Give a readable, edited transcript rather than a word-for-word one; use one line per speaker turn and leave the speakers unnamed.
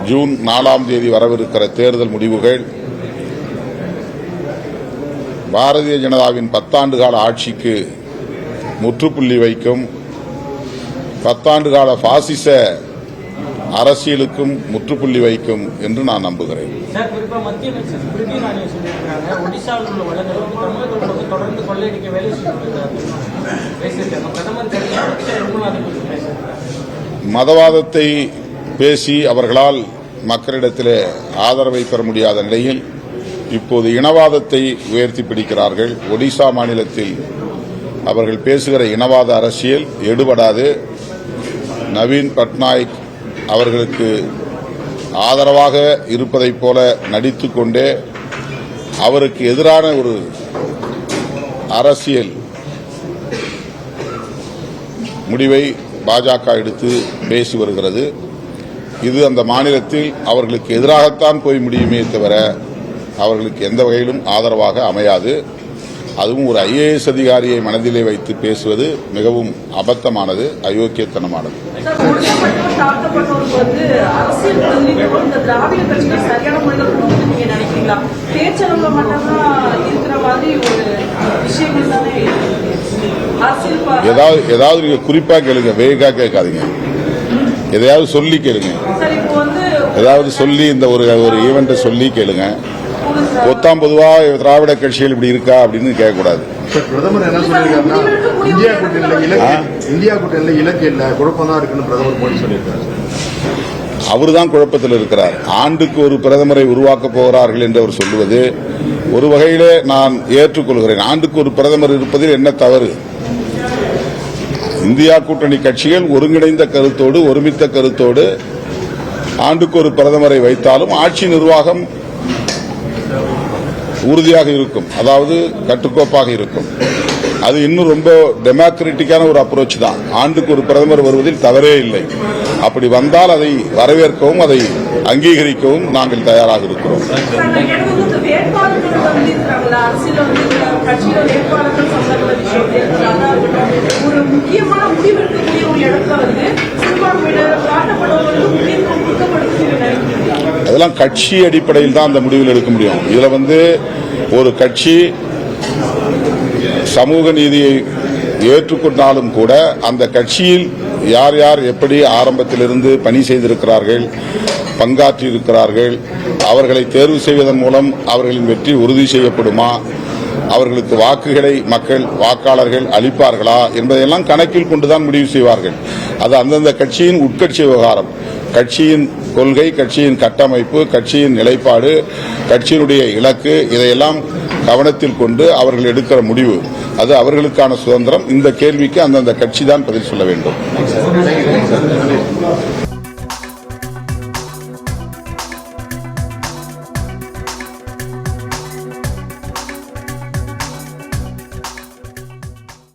June 4ஆம் தேதி வரவிருக்கிற தேர்தல் முடிவுகள் பாரதிய ஜனதாவின் 10 ஆண்டு கால ஆட்சிக்கு முற்றுப்புள்ளி வைக்கும், 10 ஆண்டு கால பாசிச அரசியலுக்கும் முற்றுப்புள்ளி வைக்கும் என்று நான் நம்புகிறேன். மதவாதத்தை பேசி அவர்களால் மக்களிடத்தில் ஆதரவை பெற முடியாத நிலையில் இப்போது இனவாதத்தை உயர்த்தி பிடிக்கிறார்கள். ஒடிசா மாநிலத்தில் அவர்கள் பேசுகிற இனவாத அரசியல் எடுபடாது. நவீன் பட்நாயக் அவர்களுக்கு ஆதரவாக இருப்பதைப் போல நடித்துக் கொண்டே அவருக்கு எதிரான ஒரு அரசியல் முடிவை பாஜக எடுத்து பேசி வருகிறது. இது அந்த மாநிலத்தில் அவர்களுக்கு எதிராகத்தான் போய் முடியுமே தவிர அவர்களுக்கு எந்த வகையிலும் ஆதரவாக அமையாது. அதுவும் ஒரு IAS அதிகாரியை மனதிலே வைத்து பேசுவது மிகவும் அபத்தமானது, அயோக்கியத்தனமானது. ஏதாவது நீங்க குறிப்பா கேளுங்க, வேகா கேட்காதீங்க. எதையாவது சொல்லி கேளுங்க, ஏதாவது சொல்லி இந்த ஒரு ஈவெண்ட்டை சொல்லி கேளுங்க. பொதுவா திராவிட கட்சிகள் இப்படி இருக்கா அப்படின்னு கேட்கக்கூடாது.
பிரதமர் என்ன சொல்லியிருக்காருன்னா இந்தியா கூட்டணியில இலக்கு இல்ல, குழப்பம் தான் இருக்குன்னு பிரதமர் மோடி சொல்லியிருக்காரு.
அவர்தான் குழப்பத்தில் இருக்கிறார். ஆண்டுக்கு ஒரு பிரதமரை உருவாக்கப் போகிறார்கள் என்று அவர் சொல்லுவது ஒரு வகையிலே நான் ஏற்றுக்கொள்கிறேன். ஆண்டுக்கு ஒரு பிரதமர் இருப்பதில் என்ன தவறு? இந்தியா கூட்டணி கட்சிகள் ஒருங்கிணைந்த கருத்தோடு, ஒருமித்த கருத்தோடு ஆண்டுக்கு ஒரு பிரதமரை வைத்தாலும் ஆட்சி நிர்வாகம் உறுதியாக இருக்கும், அதாவது கட்டுக்கோப்பாக இருக்கும். அது இன்னும் ரொம்ப டெமோக்ராட்டிக்கான ஒரு அப்ரோச் தான். ஆண்டுக்கு ஒரு பிரதமர் வருவதில் தவறே இல்லை. அப்படி வந்தால் அதை வரவேற்கவும் அதை அங்கீகரிக்கவும் நாங்கள் தயாராக இருக்கிறோம். அதெல்லாம் கட்சி அடிப்படையில் தான் அந்த முடிவில் எடுக்க முடியும். இதுல ஒரு கட்சி சமூக நீதியை ஏற்றுக்கொண்டாலும் கூட அந்த கட்சியில் யார் யார் எப்படி ஆரம்பத்திலிருந்து பணி செய்திருக்கிறார்கள், பங்காற்றியிருக்கிறார்கள், அவர்களை தேர்வு செய்வதன் மூலம் அவர்களின் வெற்றி உறுதி செய்யப்படுமா, அவர்களுக்கு வாக்குகளை மக்கள் வாக்காளர்கள் அளிப்பார்களா என்பதையெல்லாம் கணக்கில் கொண்டுதான் முடிவு செய்வார்கள். அது அந்தந்த கட்சியின் உட்கட்சி விவகாரம். கட்சியின் கொள்கை, கட்சியின் கட்டமைப்பு, கட்சியின் நிலைப்பாடு, கட்சியினுடைய இலக்கு, இதையெல்லாம் கவனத்தில் கொண்டு அவர்கள் எடுக்கிற முடிவு. அது அவர்களுக்கான சுதந்திரம். இந்த கேள்விக்கு அந்தந்த கட்சி தான் பதில் சொல்ல வேண்டும்.